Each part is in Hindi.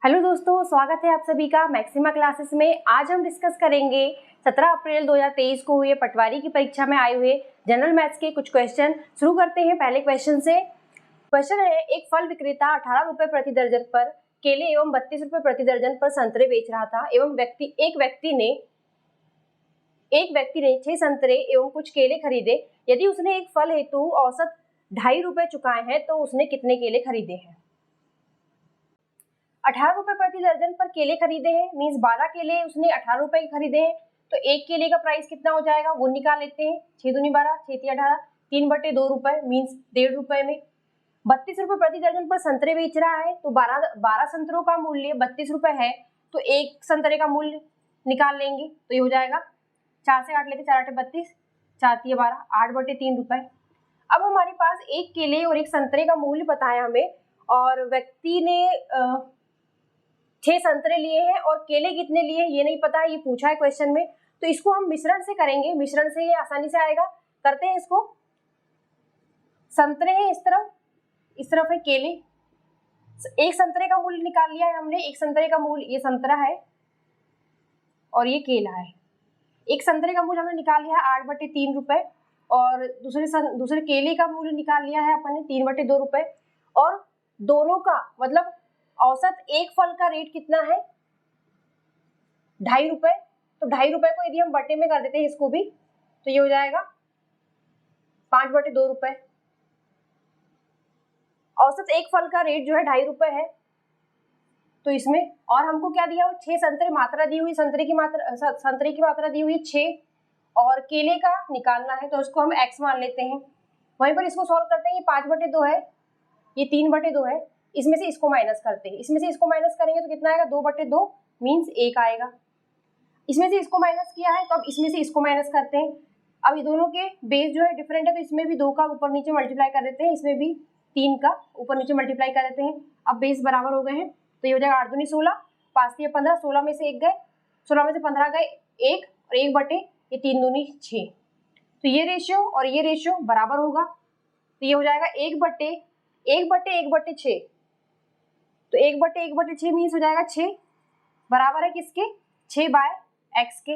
हेलो दोस्तों, स्वागत है आप सभी का मैक्सिमा क्लासेस में। आज हम डिस्कस करेंगे 17 अप्रैल 2023 को हुए पटवारी की परीक्षा में आए हुए जनरल मैथ्स के कुछ क्वेश्चन। शुरू करते हैं पहले क्वेश्चन से। क्वेश्चन है, एक फल विक्रेता 18 रुपए प्रति दर्जन पर केले एवं 32 रुपए प्रति दर्जन पर संतरे बेच रहा था एवं एक व्यक्ति ने 6 संतरे एवं कुछ केले खरीदे। यदि उसने एक फल हेतु औसत 2.5 रुपए चुकाए हैं तो उसने कितने केले खरीदे हैं। 18 रुपए प्रति दर्जन पर केले खरीदे हैं, मीन्स 12 केले उसने 18 रुपए के खरीदे हैं, तो एक केले का प्राइस कितना हो जाएगा वो निकाल लेते हैं। 6 दूनी 12, 6 तिया 18, 3/2 रुपए मीन्स 1.5 रुपए में। 32 रुपए प्रति दर्जन पर संतरे बेच रहा है, तो 12 संतरों का मूल्य 32 रुपए है, तो एक संतरे का मूल्य निकाल लेंगे, तो ये हो जाएगा 4 से काट लेते, 4 8 32, 4 तिया 12, 8/3 रुपए। अब हमारे पास एक केले और एक संतरे का मूल्य पता है हमें, और व्यक्ति ने 6 संतरे लिए हैं और केले कितने लिए हैं ये नहीं पता है, ये पूछा है क्वेश्चन में, तो इसको हम मिश्रण से करेंगे। मिश्रण से ये आसानी से आएगा, करते हैं इसको। संतरे हैं इस तरफ है केले। एक संतरे का मूल्य निकाल लिया है हमने, एक संतरे का मूल्य ये संतरा है और ये केला है। एक संतरे का मूल्य हमने निकाल लिया है 8/3 रुपए, और दूसरे केले का मूल्य निकाल लिया है अपन ने 3/2 रुपए, और दोनों का मतलब औसत एक फल का रेट कितना है 2.5 रुपए। तो 2.5 रुपए को यदि हम बटे में कर देते हैं इसको भी, तो ये हो जाएगा 5/2 रुपए। औसत एक फल का रेट जो है 2.5 रुपए है, तो इसमें और हमको क्या दिया हुआ 6 संतरे मात्रा दी हुई, संतरे की मात्रा दी हुई 6, और केले का निकालना है तो उसको हम x मान लेते हैं। वहीं पर इसको सॉल्व करते हैं, ये 5/2 है, ये 3/2 है, इसमें से इसको माइनस करते हैं, इसमें से इसको माइनस करेंगे तो कितना आएगा 2/2 मीन्स 1 आएगा। इसमें से इसको माइनस किया है तो अब इसमें से इसको माइनस करते हैं। अब ये दोनों के बेस जो है डिफरेंट है, तो इसमें भी 2 का ऊपर नीचे मल्टीप्लाई कर देते हैं, इसमें भी 3 का ऊपर नीचे मल्टीप्लाई कर देते हैं। अब बेस बराबर हो गए हैं, तो ये हो जाएगा 8 दूनी 16, 5 तिया 15, 16 में से 1 गए, 16 में से 15 गए 1, और 1 बटे ये 3 दूनी 6, तो ये रेशियो और ये रेशियो बराबर होगा, तो ये हो जाएगा 1/1/6, तो 1/1/6 मीन्स हो जाएगा 6, बराबर है किसके 6/x के।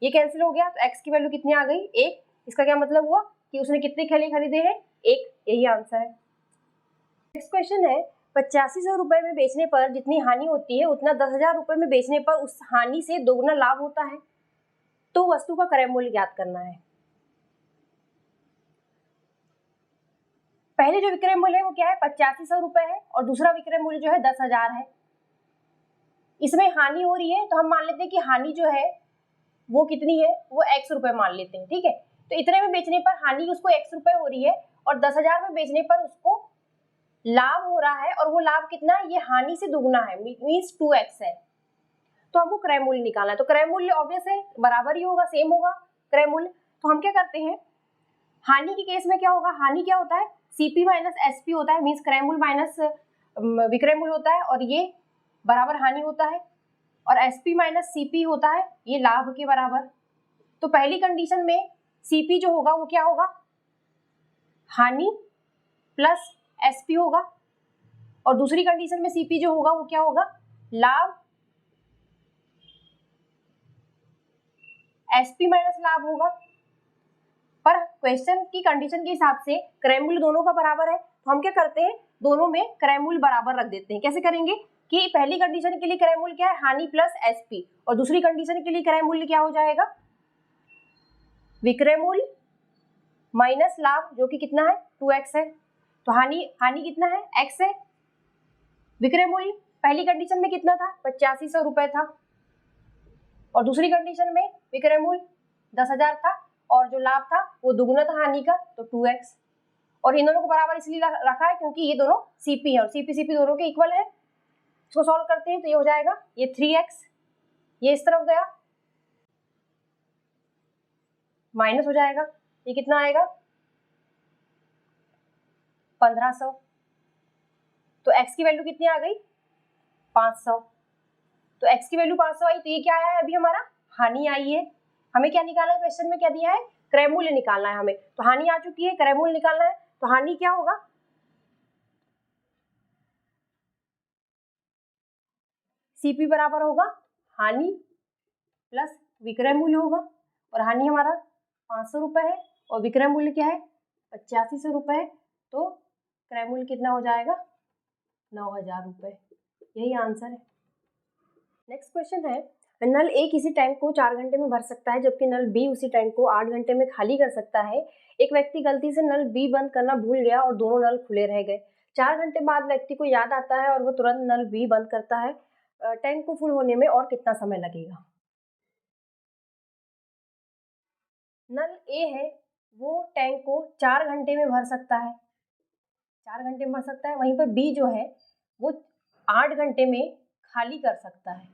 ये कैंसिल हो गया, तो x की वैल्यू कितनी आ गई 1। इसका क्या मतलब हुआ कि उसने कितने केले खरीदे हैं 1, यही आंसर है। नेक्स्ट क्वेश्चन है, 8500 रुपए में बेचने पर जितनी हानि होती है उतना 10,000 रुपए में बेचने पर उस हानि से दोगुना लाभ होता है, तो वस्तु का क्रय मूल्य ज्ञात करना है। पहले जो विक्रय मूल्य है वो क्या है 8500 रुपए है, और दूसरा विक्रय मूल्य जो है 10,000 है। इसमें हानि हो रही है तो हम मान लेते हैं कि हानि जो है वो कितनी है, वो x रुपए मान लेते हैं, ठीक है। तो इतने में बेचने पर हानि उसको x रुपए हो रही है, और 10,000 में बेचने पर उसको लाभ हो रहा है, और वो लाभ कितना है, ये हानि से दुगुना है, मीन्स 2x है। तो हमको क्रय मूल्य निकालना है, तो क्रय मूल्य ऑब्वियस है बराबर ही होगा, सेम होगा क्रय मूल्य। तो हम क्या करते हैं, हानि के केस में क्या होगा, हानि क्या होता है CP माइनस SP होता है, मीन्स क्रय मूल्य माइनस विक्रय मूल्य होता है, और ये बराबर हानि होता है, और SP माइनस CP होता है, ये लाभ के बराबर। तो पहली कंडीशन में CP जो होगा वो क्या होगा, हानि प्लस SP होगा, और दूसरी कंडीशन में CP जो होगा वो क्या होगा, लाभ SP माइनस लाभ होगा। पर क्वेश्चन की कंडीशन के हिसाब से क्रय मूल्य दोनों का बराबर है, तो हम क्या करते हैं दोनों में क्रय मूल्य बराबर रख देते हैं। कैसे करेंगे कि पहली कंडीशन के लिए क्रय मूल्य क्या है, हानि प्लस SP, और दूसरी कंडीशन के लिए क्रय मूल्य क्या हो जाएगा, विक्रय मूल्य माइनस लाभ, जो कि कितना है 2x है। तो हानि कितना है x है, विक्रय मूल्य पहली कंडीशन में कितना था 8500 रुपए था, और दूसरी कंडीशन में विक्रय मूल्य 10,000 था, और जो लाभ था वो दुगुना था हानि का, तो 2x। और इन दोनों को बराबर इसलिए रखा है क्योंकि ये दोनों CP है, और CP दोनों के इक्वल है। इसको सॉल्व करते हैं तो ये हो जाएगा, ये 3x, ये इस तरफ गया माइनस हो जाएगा, ये कितना आएगा 1500, तो x की वैल्यू कितनी आ गई 500, तो x की वैल्यू 500 आई, तो ये क्या आया है अभी हमारा हानि आई है। हमें क्या निकालना है, क्वेश्चन में क्या दिया है क्रय मूल्य निकालना है हमें, तो हानि आ चुकी है, क्रय मूल्य निकालना है, तो हानि क्या होगा CP बराबर होगा हानि प्लस विक्रय मूल्य होगा, और हानि हमारा 500 रुपये है और विक्रय मूल्य क्या है 8500 रुपये है, तो क्रय मूल्य कितना हो जाएगा 9000 रुपये। यही आंसर है। नेक्स्ट क्वेश्चन है, नल ए किसी टैंक को 4 घंटे में भर सकता है जबकि नल बी उसी टैंक को 8 घंटे में खाली कर सकता है। एक व्यक्ति गलती से नल बी बंद करना भूल गया और दोनों नल खुले रह गए। 4 घंटे बाद व्यक्ति को याद आता है और वो तुरंत नल बी बंद करता है। टैंक को फुल होने में और कितना समय लगेगा? नल ए है वो टैंक को 4 घंटे में भर सकता है, 4 घंटे में भर सकता है, वहीं पर बी जो है वो 8 घंटे में खाली कर सकता है।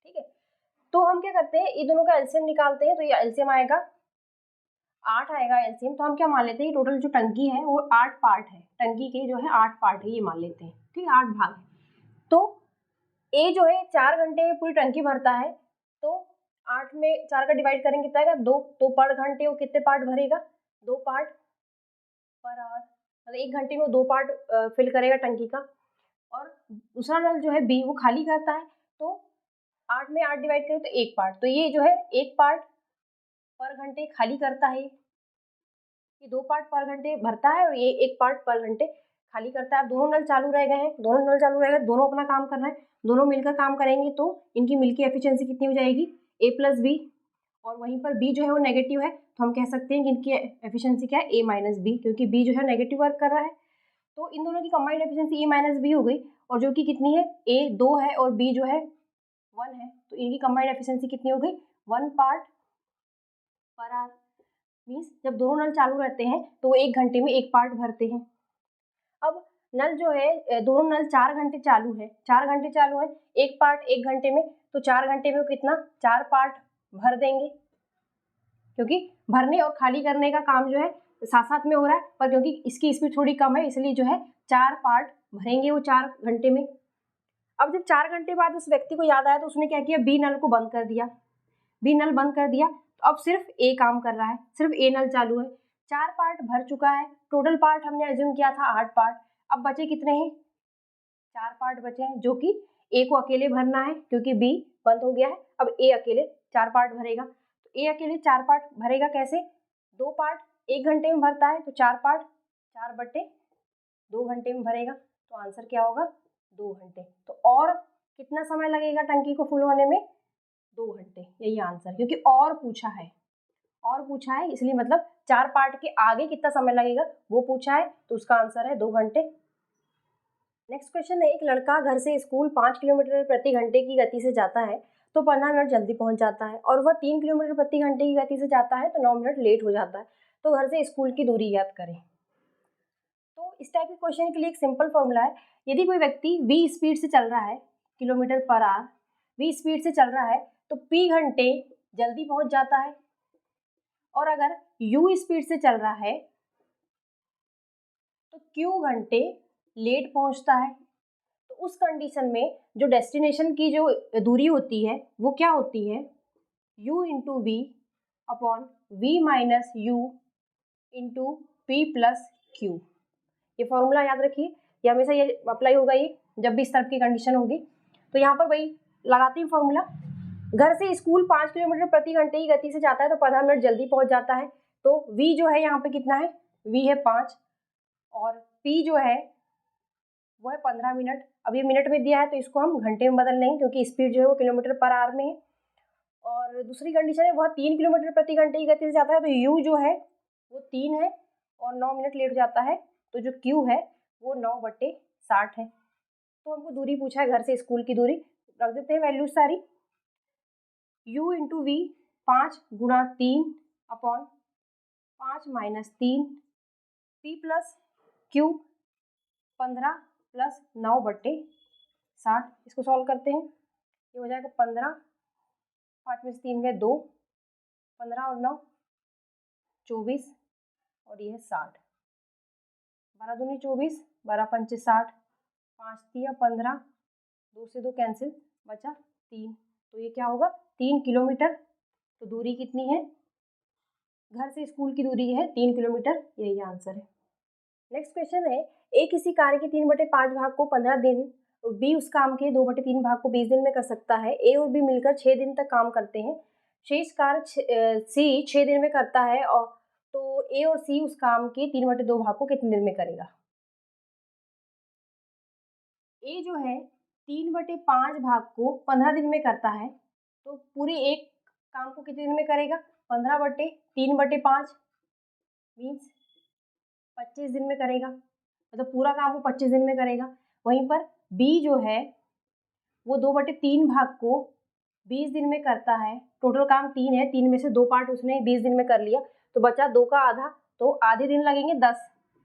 ठीक है, तो हम क्या करते हैं, ये दोनों का एलसीएम निकालते हैं। तो ये एलसीएम आएगा 8 आएगा एलसीएम। तो हम क्या मान लेते हैं, टोटल जो टंकी है वो 8 पार्ट है, टंकी के जो है 8 पार्ट है ये मान लेते हैं। ठीक है, 8 भाग है। तो ए जो है 4 घंटे में पूरी टंकी भरता है, तो 8 में 4 का डिवाइड करेंगे कितना आएगा 2, तो पर घंटे वो कितने पार्ट भरेगा 2 पार्ट पर आवर, मतलब 1 घंटे में वो 2 पार्ट फिल करेगा टंकी का। और दूसरा नल जो है बी वो खाली करता है, तो 8 में 8 डिवाइड करें तो 1 पार्ट, तो ये जो है 1 पार्ट पर घंटे खाली करता है। ये 2 पार्ट पर घंटे भरता है और ये 1 पार्ट पर घंटे खाली करता है। अब दोनों नल चालू रह गए हैं, दोनों नल चालू रह गए, दोनों अपना काम कर रहे हैं, दोनों मिलकर काम करेंगे तो इनकी मिलकर एफिशिएंसी कितनी हो जाएगी A प्लस बी, और वहीं पर B जो है वो नेगेटिव है, तो हम कह सकते हैं कि इनकी एफिशिएंसी क्या है A माइनस बी, क्योंकि B जो है नेगेटिव वर्क कर रहा है। तो इन दोनों की combined efficiency A minus B हो गई, और जो कि कितनी है A 2 है और B जो है 1 है, तो इनकी कंबाइंड एफिशिएंसी कितनी हो गई 1 पार्ट पर आवर। मीन्स जब दोनों नल चालू रहते हैं तो वो 1 घंटे में 1 पार्ट भरते हैं। अब नल जो है दोनों नल 4 घंटे चालू है, 4 घंटे चालू है, 1 पार्ट 1 घंटे में, तो 4 घंटे में वो कितना 4 पार्ट भर देंगे, क्योंकि भरने और खाली करने का काम जो है साथ साथ में हो रहा है, पर क्योंकि इसकी स्पीड थोड़ी कम है इसलिए जो है 4 पार्ट भरेंगे वो 4 घंटे में। अब जब 4 घंटे बाद उस व्यक्ति को याद आया तो उसने क्या किया, बी नल को बंद कर दिया, बी नल बंद कर दिया, तो अब सिर्फ ए काम कर रहा है, सिर्फ ए नल चालू है, 4 पार्ट भर चुका है, टोटल पार्ट हमने एज्यूम किया था 8 पार्ट, अब बचे कितने हैं 4 पार्ट बचे हैं, जो कि ए को अकेले भरना है क्योंकि बी बंद हो गया है। अब ए अकेले 4 पार्ट भरेगा, तो ए अकेले 4 पार्ट भरेगा कैसे, 2 पार्ट 1 घंटे में भरता है, तो 4 पार्ट 4 बटे 2 घंटे में भरेगा, तो आंसर क्या होगा 2 घंटे। तो और कितना समय लगेगा टंकी को फुल होने में 2 घंटे, यही आंसर, क्योंकि और पूछा है, और पूछा है इसलिए मतलब 4 पार्ट के आगे कितना समय लगेगा वो पूछा है, तो उसका आंसर है 2 घंटे। नेक्स्ट क्वेश्चन है, एक लड़का घर से स्कूल 5 किलोमीटर प्रति घंटे की गति से जाता है तो 15 मिनट जल्दी पहुंच जाता है, और वह 3 किलोमीटर प्रति घंटे की गति से जाता है तो 9 मिनट लेट हो जाता है, तो घर से स्कूल की दूरी ज्ञात करें। तो इस टाइप के क्वेश्चन के लिए एक सिंपल फॉर्मूला है, यदि कोई व्यक्ति v स्पीड से चल रहा है kilometre per hour, v speed से चल रहा है तो p घंटे जल्दी पहुंच जाता है, और अगर u स्पीड से चल रहा है तो q घंटे लेट पहुंचता है। तो उस कंडीशन में जो डेस्टिनेशन की जो दूरी होती है वो क्या होती है u into V upon V minus U into P plus Q. ये फॉर्मूला याद रखिए, ये हमेशा ये अप्लाई होगा, ये जब भी इस तरह की कंडीशन होगी। तो यहाँ पर वही लगाती हूँ फॉर्मूला, घर से स्कूल 5 किलोमीटर प्रति घंटे की गति से जाता है तो 15 मिनट जल्दी पहुंच जाता है, तो v जो है यहाँ पे कितना है, v है 5 और p जो है वो है 15 मिनट। अब ये मिनट में दिया है तो इसको हम घंटे में बदल लेंगे क्योंकि स्पीड जो है वो किलोमीटर पर आवर में है। और दूसरी कंडीशन है वह 3 किलोमीटर प्रति घंटे की गति से जाता है तो u जो है वो 3 है और 9 मिनट लेट जाता है, तो जो q है वो 9/60 है। तो हमको दूरी पूछा है घर से स्कूल की दूरी, रख देते हैं वैल्यूज सारी, u इंटू वी 5 गुणा 3 upon 5 minus 3, p plus Q 15 plus 9/60, इसको सॉल्व करते हैं, ये हो जाएगा 15, 5 में से 3 गए 2, 15 और 9 24 और ये है 60, 12 दूनी 24, 12 पंचे 60, 5 तिया 15, 2 से 2 कैंसिल, बचा 3, तो ये क्या होगा 3 किलोमीटर। तो दूरी कितनी है, घर से स्कूल की दूरी है 3 किलोमीटर, यही आंसर है। नेक्स्ट क्वेश्चन है, एक किसी कार्य के 3/5 भाग को 15 दिन बी उस काम के 2/3 भाग को 20 दिन में कर सकता है। ए और बी मिलकर 6 दिन तक काम करते हैं। शेष कार्य सी 6 दिन में करता है, और तो ए और सी उस काम के 3/2 भाग को कितने दिन में करेगा? ए जो है 3/5 भाग को 15 दिन में करता है, तो पूरे एक काम को कितने दिन में करेगा? 15/3/5 मीन्स 25 दिन में करेगा, मतलब पूरा काम वो 25 दिन में करेगा। वहीं पर बी जो है वो 2/3 भाग को 20 दिन में करता है। टोटल काम 3 है, 3 में से 2 पार्ट उसने 20 दिन में कर लिया, तो बचा 2 का आधा, तो आधे दिन लगेंगे 10,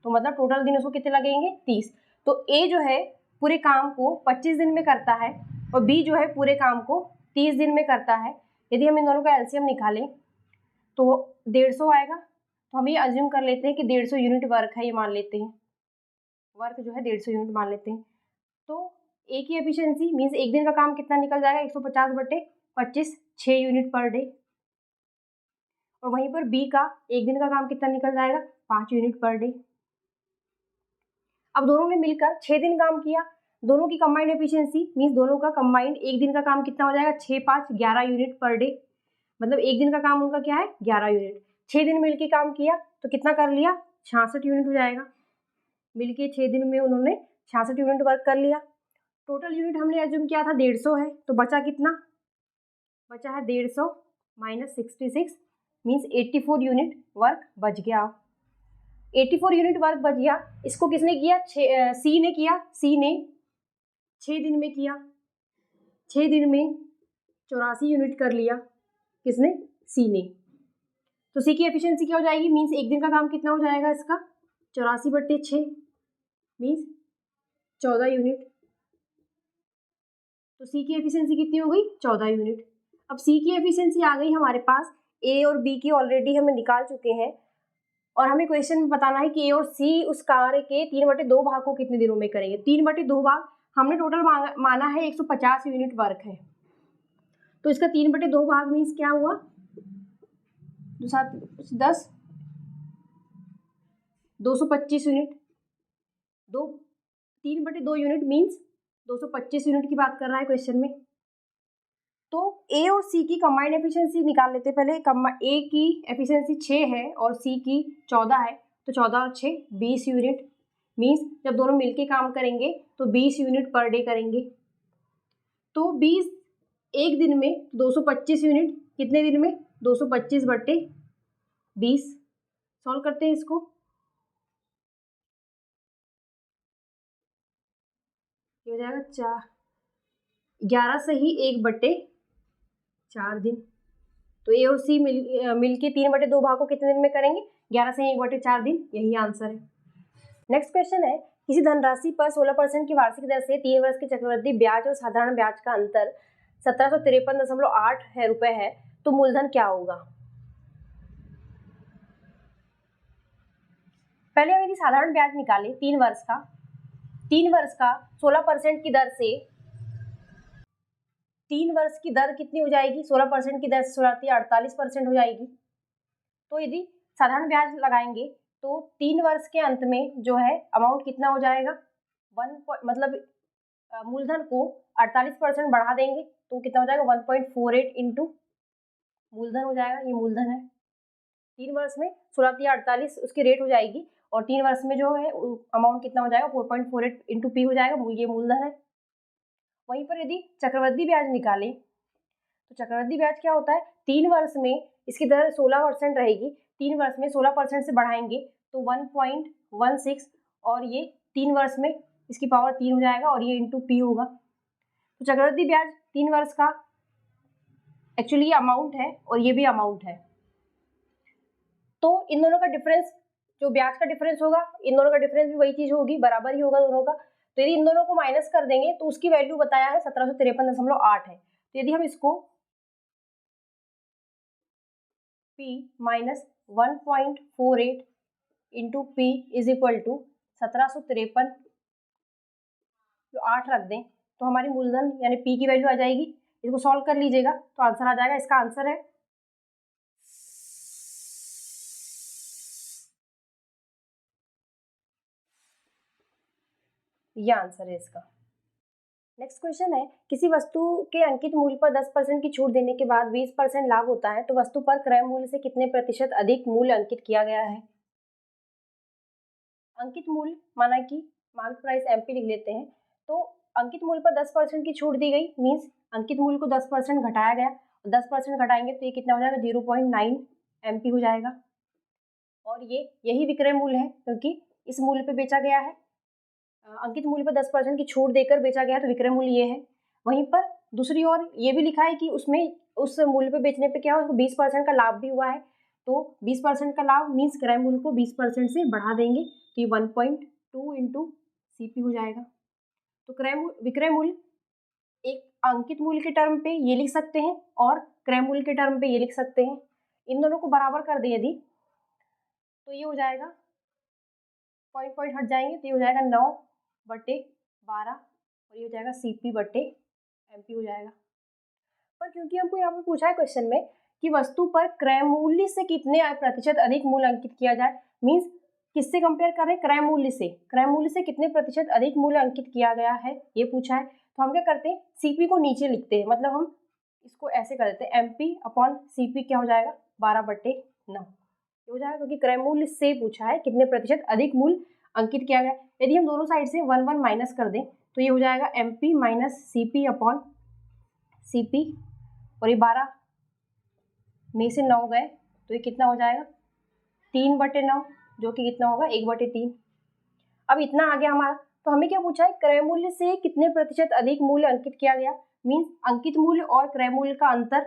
तो मतलब टोटल दिन उसको कितने लगेंगे? 30। तो ए जो है पूरे काम को 25 दिन में करता है और बी जो है पूरे काम को 30 दिन में करता है। यदि हम इन दोनों का एलसीएम निकालें तो 150 आएगा। तो हम ये अज्यूम कर लेते हैं कि 150 यूनिट वर्क है, ये मान लेते हैं, वर्क जो है 150 यूनिट मान लेते हैं। तो ए की एफिशिएंसी मीन्स एक दिन का काम कितना निकल जाएगा? 150/25, 6 यूनिट पर डे। और वहीं पर बी का एक दिन का काम कितना निकल जाएगा? 5 यूनिट पर डे। अब दोनों ने मिलकर 6 दिन काम किया, दोनों की कंबाइंड एफिशिएंसी मीन्स दोनों का कंबाइंड एक दिन का काम कितना हो जाएगा? 6 5 11 यूनिट पर डे। मतलब एक दिन का काम उनका क्या है? 11 यूनिट। 6 दिन मिलके काम किया तो कितना कर लिया? 66 यूनिट हो जाएगा। मिलके 6 दिन में उन्होंने 66 यूनिट वर्क कर लिया। टोटल यूनिट हमने एज्यूम किया था 150 है, तो बचा कितना? बचा है 150 माइनस 66 मीन्स 84 यूनिट वर्क बच गया। 84 यूनिट वर्क बच गया। इसको किसने किया? सी ने किया। सी ने 6 दिन में किया, 6 दिन में 84 यूनिट कर लिया। किसने? सी ने। तो सी की एफिशिएंसी क्या हो जाएगी? मीन्स एक दिन का काम कितना हो जाएगा इसका? 84/6 मीन्स 14 यूनिट। तो सी की एफिशिएंसी कितनी हो गई? 14 यूनिट। अब सी की एफिशिएंसी आ गई हमारे पास। ए और बी की ऑलरेडी हमें निकाल चुके हैं, और हमें क्वेश्चन में बताना है कि ए और सी उस कार्य के 3/2 भाग को कितने दिनों में करेंगे। 3/2 भाग हमने टोटल माना है 150 यूनिट वर्क है, तो इसका 3/2 भाग मीन्स क्या हुआ? 10 225 यूनिट। 3/2 यूनिट मीन्स 225 यूनिट की बात कर रहा है क्वेश्चन में। तो ए और सी की कंबाइंड एफिशिएंसी निकाल लेते हैं पहले। ए की एफिशिएंसी 6 है और सी की 14 है, तो 14 और 6 20 यूनिट मीन्स जब दोनों मिलके काम करेंगे तो 20 यूनिट पर डे करेंगे। तो 20 एक दिन में 225 यूनिट कितने दिन में? 225/20। सॉल्व करते हैं इसको। ये हो जाएगा 11 सही 1/4 दिन। तो ए और सी मिलके 3/2 भाग को कितने दिन में करेंगे? 11 से 1/4 दिन। यही आंसर है। नेक्स्ट क्वेश्चन है, किसी धनराशि पर 16% की वार्षिक दर से 3 वर्ष के चक्रवृद्धि ब्याज और साधारण ब्याज का अंतर 1753.8 रुपए है, तो मूलधन क्या होगा? पहले हम यदि साधारण ब्याज निकाले 3 वर्ष का 16% की दर से, 3 वर्ष की दर कितनी हो जाएगी? 16% की दर से 48% हो जाएगी। तो यदि साधारण ब्याज लगाएंगे तो 3 वर्ष के अंत में जो है अमाउंट कितना हो जाएगा? मतलब मूलधन को 48% बढ़ा देंगे तो कितना हो जाएगा? 1.48 इंटू मूलधन हो जाएगा। ये मूलधन है। 3 वर्ष में 16/48 उसकी रेट हो जाएगी, और 3 वर्ष में जो है अमाउंट कितना हो जाएगा? 4.48 इंटू पी हो जाएगा। ये मूलधन है। वहीं पर यदि चक्रवृद्धि ब्याज निकालें तो चक्रवृद्धि ब्याज क्या होता है? 3 वर्ष में इसकी दर 16% रहेगी, 3 वर्ष में 16% से बढ़ाएंगे तो 1.16, और ये 3 वर्ष में इसकी पावर 3 हो जाएगा, और ये इंटू पी होगा। तो चक्रवृद्धि ब्याज 3 वर्ष का एक्चुअली ये अमाउंट है और ये भी अमाउंट है। तो इन दोनों का डिफरेंस, जो ब्याज का डिफरेंस होगा, इन दोनों का डिफरेंस भी वही चीज होगी, बराबर ही होगा दोनों का। तो यदि इन दोनों को माइनस कर देंगे तो उसकी वैल्यू बताया है 1753.8 है। तो यदि हम इसको P minus 1.48 into P is equal to 1753.8 रख दें तो हमारी मूलधन यानी P की वैल्यू आ जाएगी। इसको सॉल्व कर लीजिएगा तो आंसर आ जाएगा। इसका आंसर है ये आंसर है इसका। नेक्स्ट क्वेश्चन है, किसी वस्तु के अंकित मूल्य पर 10% की छूट देने के बाद 20% लाभ होता है, तो वस्तु पर क्रय मूल्य से कितने प्रतिशत अधिक मूल्य अंकित किया गया है। अंकित मूल्य माना कि मार्केट प्राइस MP लिख लेते हैं, तो अंकित मूल्य पर 10% की छूट दी गई, मीन्स अंकित मूल्य को 10% घटाया गया, 10% घटाएंगे तो ये कितना हो जाएगा, 0.9 MP हो जाएगा। और यही विक्रय मूल्य है, क्योंकि इस मूल्य पे बेचा गया है, अंकित मूल्य पर 10% की छूट देकर बेचा गया, तो विक्रय मूल्य ये है। वहीं पर दूसरी ओर ये भी लिखा है कि उसमें उस मूल्य पे बेचने पे क्या हो, 20% का लाभ भी हुआ है, तो 20% का लाभ मीन्स क्रय मूल्य को 20% से बढ़ा देंगे, तो ये 1.2 इंटू CP हो जाएगा। तो विक्रय मूल्य एक अंकित मूल्य के टर्म पे ये लिख सकते हैं और क्रय मूल्य के टर्म पे ये लिख सकते हैं। इन दोनों को बराबर कर दें यदि, तो ये हो जाएगा, पॉइंट हट जाएंगे, तो ये हो जाएगा 9/12 और ये हो जाएगा CP/MP हो जाएगा। पर क्योंकि हमको यहाँ पर पूछा है क्वेश्चन में कि वस्तु पर क्रय मूल्य से कितने प्रतिशत अधिक मूल्य अंकित किया जाए, मीन्स किससे कंपेयर कर रहे हैं, क्रय मूल्य से कितने प्रतिशत अधिक मूल्य अंकित किया गया है, ये पूछा है। तो हम क्या करते हैं, CP को नीचे लिखते हैं, मतलब हम इसको ऐसे कर देते हैं, MP/CP क्या हो जाएगा, 12/9 हो जाएगा, क्योंकि क्रय मूल्य से पूछा है कितने प्रतिशत अधिक मूल्य अंकित किया गया। यदि हम दोनों साइड से 1 माइनस कर दें तो ये हो जाएगा MP - CP/CP, और ये 12 में से 9 गए तो ये कितना हो जाएगा, 3/9, जो कि कितना होगा, 1/3। अब इतना आ गया हमारा, तो हमें क्या पूछा है, क्रय मूल्य से कितने प्रतिशत अधिक मूल्य अंकित किया गया, मीन्स अंकित मूल्य और क्रय मूल्य का अंतर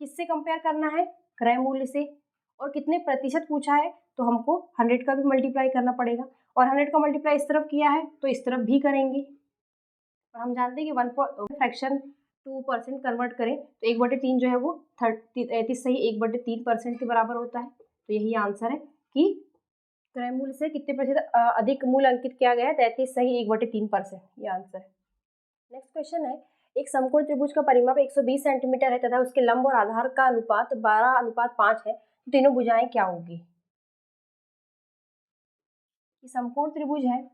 किससे कंपेयर करना है, क्रय मूल्य से, और कितने प्रतिशत पूछा है, तो हमको 100 का भी मल्टीप्लाई करना पड़ेगा, और 100 का मल्टीप्लाई इस तरफ किया है तो इस तरफ भी करेंगे, और हम जानते हैं कि फ्रैक्शन 2% कन्वर्ट करें तो 1/3 जो है वो 33 सही 1/3% के बराबर होता है। तो यही आंसर है कि क्रय मूल्य से कितने प्रतिशत अधिक मूल्य अंकित किया गया है, 33 सही 1/3%, ये आंसर है। नेक्स्ट क्वेश्चन है, एक समकोण त्रिभुज का परिमाप 120 सेंटीमीटर है तथा उसके लंब और आधार का अनुपात 12:5 है, तो तीनों भुजाएं क्या होगी। ये समकोण त्रिभुज है,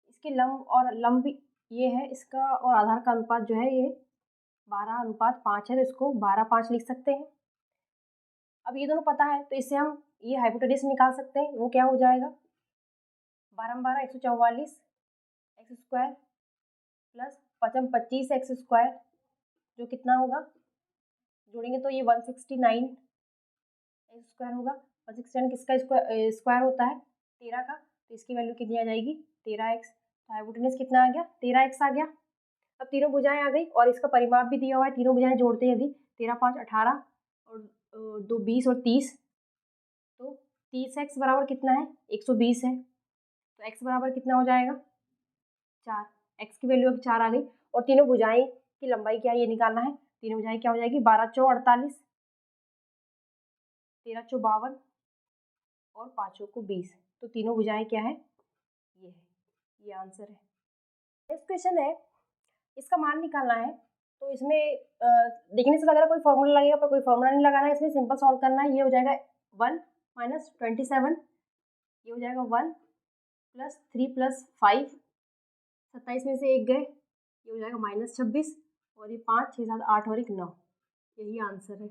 इसके लंब ये है, इसका और आधार का अनुपात जो है ये 12:5 है, तो इसको 12:5 लिख सकते हैं। अब ये दोनों पता है तो इससे हम ये हाइपोटेन्यूज निकाल सकते हैं, वो क्या हो जाएगा, 12 144 x square plus 5 25 x square, जो कितना होगा, जोड़ेंगे तो ये 169 x स्क्वायर होगा। 169 किसका स्क्वायर होता है, 13 का, तो इसकी वैल्यू कितनी आ जाएगी, 13x। तो हाइपोटेन्यूज कितना आ गया, 13x आ गया। अब तीनों भुजाएं आ गई और इसका परिमाप भी दिया हुआ है, तीनों भुजाएं जोड़ते हैं यदि, 13 5 18 और 2 20 और 30, तो 30x बराबर कितना है, 120 है, तो x बराबर कितना हो जाएगा, 4। x की वैल्यू अब 4 आ गई, और तीनों भुजाएं की लंबाई क्या है ये निकालना है। तीनों भुजाएं क्या हो जाएगी, 12 चौ 48, 13 चौ 52 और 5 को 20, तो तीनों भुजाएं क्या है, ये है, ये आंसर है। नेक्स्ट क्वेश्चन है, इसका मान निकालना है, तो इसमें देखने से लग रहा है कोई फॉर्मूला लगेगा, पर कोई फॉर्मूला नहीं लगाना है, इसमें सिंपल सॉल्व करना है। ये हो जाएगा 1 - 27, ये हो जाएगा 1 + 3 + 5, 27 में से 1 गए, ये हो जाएगा -26, और ये 5 6 7 8 और 1 9, यही आंसर है।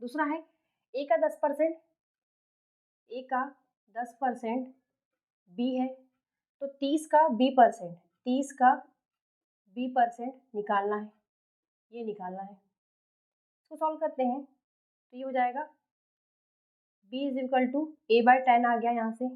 दूसरा है, ए का 10% बी है, तो 30 का बी परसेंट निकालना है, ये निकालना है। इसको सॉल्व करते हैं तो ये हो जाएगा b = a/10 आ गया यहाँ से,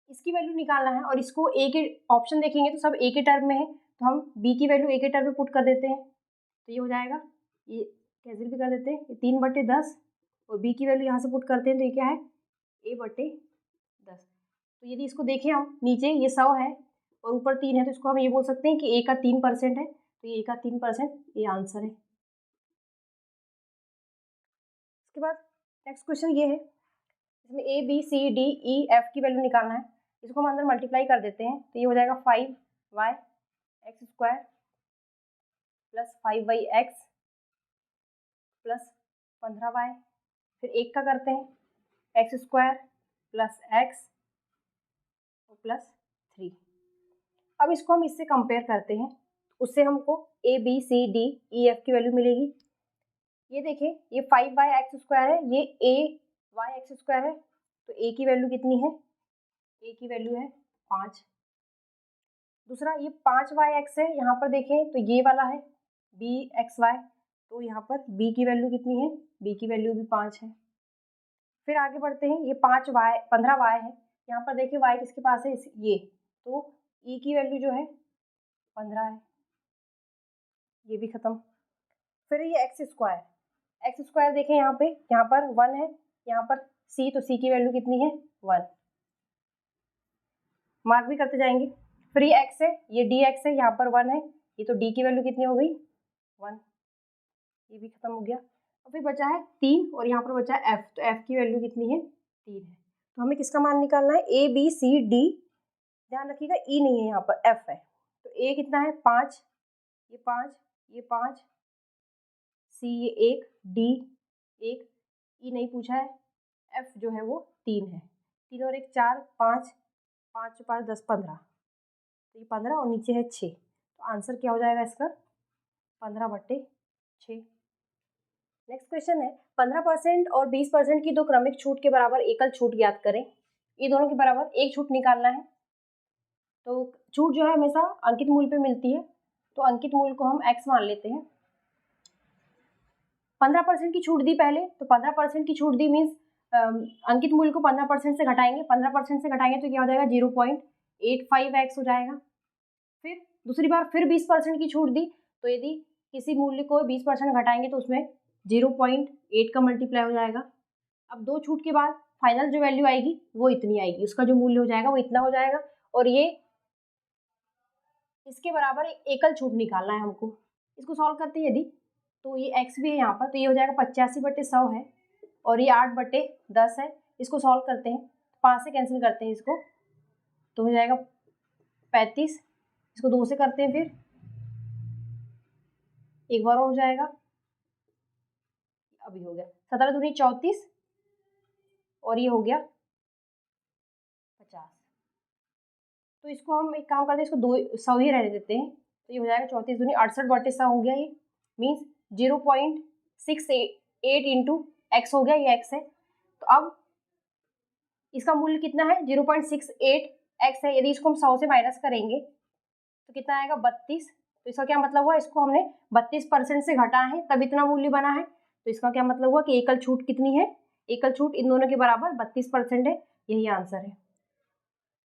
इसकी वैल्यू निकालना है, और इसको a के ऑप्शन देखेंगे तो सब a के टर्म में है, तो हम b की वैल्यू a के टर्म में पुट कर देते हैं, तो ये हो जाएगा, ये कैंसिल भी कर देते हैं, ये 3/10, और b की वैल्यू यहाँ से पुट करते हैं तो ये क्या है, a/10। तो यदि इसको देखें हम, नीचे ये 100 है और ऊपर 3 है, तो इसको हम ये बोल सकते हैं कि a का 3% है, तो ये a का 3%, ये आंसर है। इसके बाद नेक्स्ट क्वेश्चन ये है, इसमें a b c d e f की वैल्यू निकालना है, इसको हम अंदर मल्टीप्लाई कर देते हैं, तो ये हो जाएगा 5y x square plus 5y x plus 15y, फिर 1 का करते हैं x स्क्वायर प्लस x और प्लस 3, अब इसको हम इससे कंपेयर करते हैं, उससे हमको A B C D E F की वैल्यू मिलेगी। ये देखिए, ये 5y(x²) है, ये ay(x²) है, तो a की वैल्यू कितनी है? a की वैल्यू है 5। दूसरा ये 5y(x) है, यहाँ पर देखें तो ये वाला है bxy, तो यहाँ पर b की वैल्यू कितनी है? b की वैल्यू भी 5 है। फिर आगे बढ़ते हैं, ये 15y है, यहाँ पर देखिए y किसके पास है? ये, तो e की वैल्यू जो है 15 है, ये भी खत्म। फिर ये x² देखें, यहाँ पर 1 है, यहाँ पर c, तो c की वैल्यू कितनी है? 1। मार्क भी करते जाएंगे। फिर ये x है, ये dx है, यहाँ पर 1 है, ये तो d की वैल्यू कितनी हो गई? 1, ये भी खत्म हो गया। और फिर बचा है 3 और यहाँ पर बचा है f, तो f की वैल्यू कितनी है? 3 है। तो हमें किसका मान निकालना है? a b c d, ध्यान रखिएगा e नहीं है, यहाँ पर f है, तो a कितना है? 5, ये 5, ये 5, c ये 1, d 1, e नहीं पूछा है, f जो है वो 3 है। 3 और 1 4, 5, 5 5 10 15, तो ये 15 और नीचे है 6, तो आंसर क्या हो जाएगा इसका? 15/6। नेक्स्ट क्वेश्चन है, 15% और 20% की दो क्रमिक छूट के बराबर एकल छूट ज्ञात करें। ये दोनों के बराबर एक छूट निकालना है। तो छूट जो है हमेशा अंकित मूल्य पे मिलती है, तो अंकित मूल्य को हम x मान लेते हैं। 15% की छूट दी पहले, तो 15% की छूट दी मीन्स अंकित मूल्य को 15% से घटाएंगे, 15% से घटाएंगे तो क्या हो जाएगा? 0.85x हो जाएगा। फिर दूसरी बार फिर 20% की छूट दी, तो यदि किसी मूल्य को 20% घटाएंगे तो उसमें 0.8 का मल्टीप्लाई हो जाएगा। अब दो छूट के बाद फाइनल जो वैल्यू आएगी वो इतनी आएगी, उसका जो मूल्य हो जाएगा वो इतना हो जाएगा, और ये इसके बराबर एक एकल छूट निकालना है हमको। इसको सॉल्व करते हैं यदि, तो ये x भी है यहाँ पर, तो ये हो जाएगा 85/100 है, और ये 8/10 है। इसको सॉल्व करते हैं, 5 से कैंसिल करते हैं इसको, तो हो जाएगा 35। इसको 2 से करते हैं, फिर एक बार और हो जाएगा, अभी हो गया 17 दूनी 34, और ये हो गया 50। तो इसको हम एक काम करते हैं, इसको 100 ही रहने देते हैं, तो ये हो जाएगा 34 दूनी 68/100 हो गया। ये मीन्स 0.68 इंटू x हो गया, ये x है। तो अब इसका मूल्य कितना है? 0.68x है। यदि इसको हम 100 से माइनस करेंगे तो कितना आएगा? 32। तो इसका क्या मतलब हुआ? इसको हमने 32% से घटा है तब इतना मूल्य बना है, तो इसका क्या मतलब हुआ कि एकल छूट कितनी है? एकल छूट इन दोनों के बराबर 32% है। यही आंसर है।